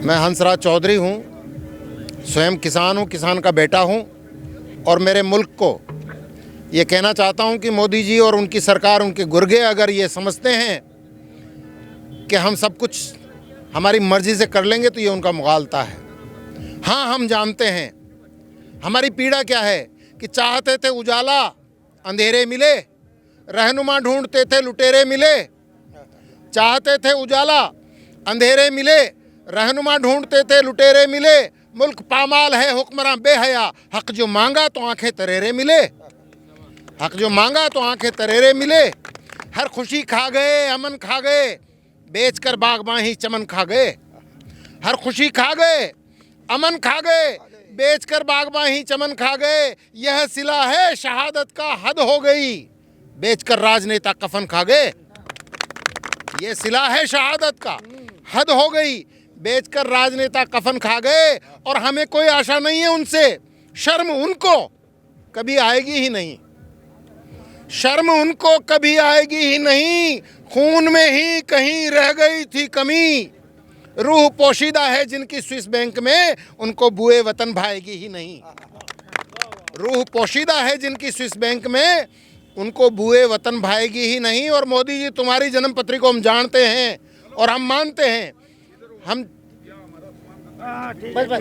मैं हंसराज चौधरी हूँ, स्वयं किसान हूँ, किसान का बेटा हूँ और मेरे मुल्क को ये कहना चाहता हूँ कि मोदी जी और उनकी सरकार, उनके गुर्गे अगर ये समझते हैं कि हम सब कुछ हमारी मर्ज़ी से कर लेंगे तो ये उनका मुगालता है। हाँ, हम जानते हैं हमारी पीड़ा क्या है कि चाहते थे उजाला अंधेरे मिले, रहनुमा ढूंढते थे लुटेरे मिले। चाहते थे उजाला अंधेरे मिले, रहनुमा ढूंढते थे लुटेरे मिले। मुल्क पामाल है हुक्मरान बेहया, हक जो मांगा तो आंखें तरेरे मिले। हक जो मांगा तो आंखें तरेरे मिले। हर खुशी खा गए, अमन खा गए, बेच कर बागबां ही चमन खा गए। हर खुशी खा गए, अमन खा गए, बेच कर बागबां ही चमन खा गए। यह सिला है शहादत का, हद हो गई, बेच कर राजनेता कफन खा गए। ये सिला है शहादत का, हद हो गई, बेचकर राजनेता कफन खा गए। और हमें कोई आशा नहीं है उनसे, शर्म उनको कभी आएगी ही नहीं। शर्म उनको कभी आएगी ही नहीं। खून में ही कहीं रह गई थी कमी। रूह पोशीदा है जिनकी स्विस बैंक में, उनको बुए वतन भाएगी ही नहीं। रूह पोशीदा है जिनकी स्विस बैंक में, उनको बुए वतन भाएगी ही नहीं। और मोदी जी, तुम्हारी जन्मपत्री को हम जानते हैं और हम मानते हैं,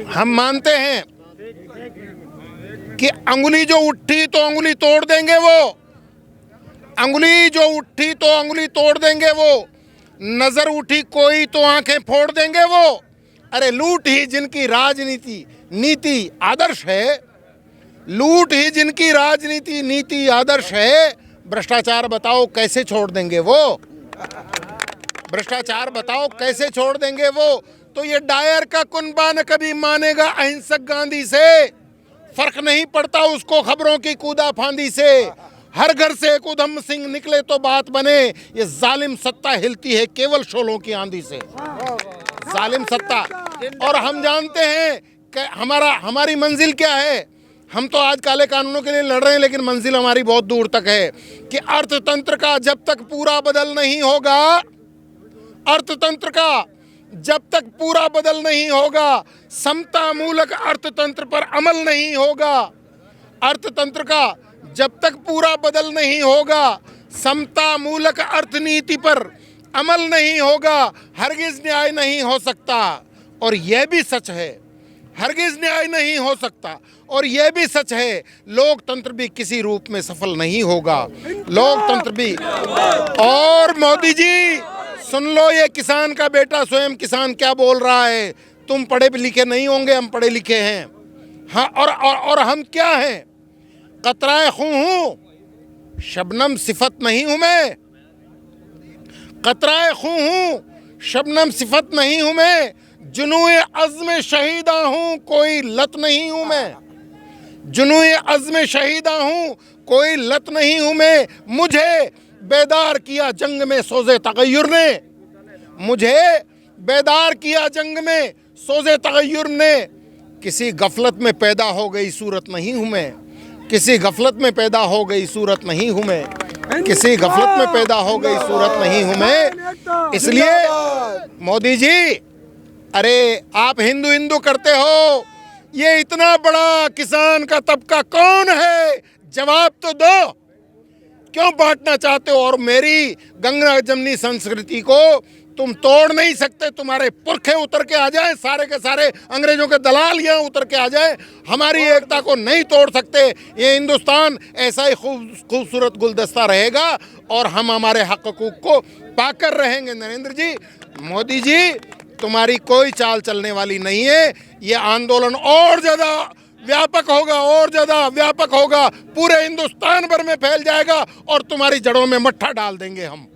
हम मानते हैं कि अंगुली जो उठी तो अंगुली तोड़ देंगे वो। अंगुली जो उठी तो अंगुली तोड़ देंगे वो। नजर उठी कोई तो आंखें फोड़ देंगे वो। अरे लूट ही जिनकी राजनीति नीति आदर्श है, लूट ही जिनकी राजनीति नीति आदर्श है, भ्रष्टाचार बताओ कैसे छोड़ देंगे वो। भ्रष्टाचार बताओ कैसे छोड़ देंगे वो। तो ये डायर का कुनबा न कभी मानेगा अहिंसक गांधी से। फर्क नहीं पड़ता उसको खबरों की कूदा फांदी से। हर घर से एक उधम सिंह निकले तो बात बने। ये जालिम सत्ता हिलती है केवल शोलों की आंधी से। जालिम सत्ता। और हम जानते हैं कि हमारी मंजिल क्या है। हम तो आज काले कानूनों के लिए लड़ रहे हैं, लेकिन मंजिल हमारी बहुत दूर तक है कि अर्थतंत्र का जब तक पूरा बदल नहीं होगा, अर्थतंत्र का जब तक पूरा बदल नहीं होगा, समता मूलक अर्थतंत्र पर अमल नहीं होगा। अर्थतंत्र का जब तक पूरा बदल नहीं होगा, समता मूलक अर्थनीति पर अमल नहीं होगा, हरगिज न्याय नहीं हो सकता। और यह भी सच है, हरगिज न्याय नहीं हो सकता। और यह भी सच है, लोकतंत्र भी किसी रूप में सफल नहीं होगा। लोकतंत्र भी। और मोदी जी सुन लो, ये किसान का बेटा स्वयं किसान क्या बोल रहा है। तुम पढ़े लिखे नहीं होंगे, हम पढ़े लिखे हैं। हाँ, और हम क्या हैं? कतराए खूं हूँ, शबनम सिफत नहीं हूं मैं। कतराए खूं हूँ, शबनम सिफत नहीं हूं मैं। जुनूए अज़्म शहीदा हूँ, कोई लत नहीं हूँ मैं। जुनूए अज़्म शहीदा हूँ, कोई लत नहीं हूँ मैं। मुझे बेदार किया जंग में सोज़े तगय्युर ने। मुझे बेदार किया जंग में सोज़े तगय्युर ने। किसी गफलत में पैदा हो गई सूरत नहीं हूँ मैं। किसी गफलत में पैदा हो गई सूरत नहीं हूँ मैं। किसी गफलत में पैदा हो गई सूरत नहीं हूँ मैं। इसलिए मोदी जी, अरे आप हिंदू हिंदू करते हो, ये इतना बड़ा किसान का तबका कौन है? जवाब तो दो। क्यों बांटना चाहते हो? और मेरी गंगा जमनी संस्कृति को तुम तोड़ नहीं सकते। तुम्हारे पुरखे उतर के आ जाए, सारे के सारे अंग्रेजों के दलाल यहाँ उतर के आ जाए, हमारी एकता को नहीं तोड़ सकते। ये हिंदुस्तान ऐसा ही खूबसूरत गुलदस्ता रहेगा और हम हमारे हक हकूक़ को पाकर रहेंगे। नरेंद्र जी, मोदी जी, तुम्हारी कोई चाल चलने वाली नहीं है। ये आंदोलन और ज़्यादा व्यापक होगा, और ज़्यादा व्यापक होगा, पूरे हिंदुस्तान भर में फैल जाएगा और तुम्हारी जड़ों में मट्ठा डाल देंगे हम।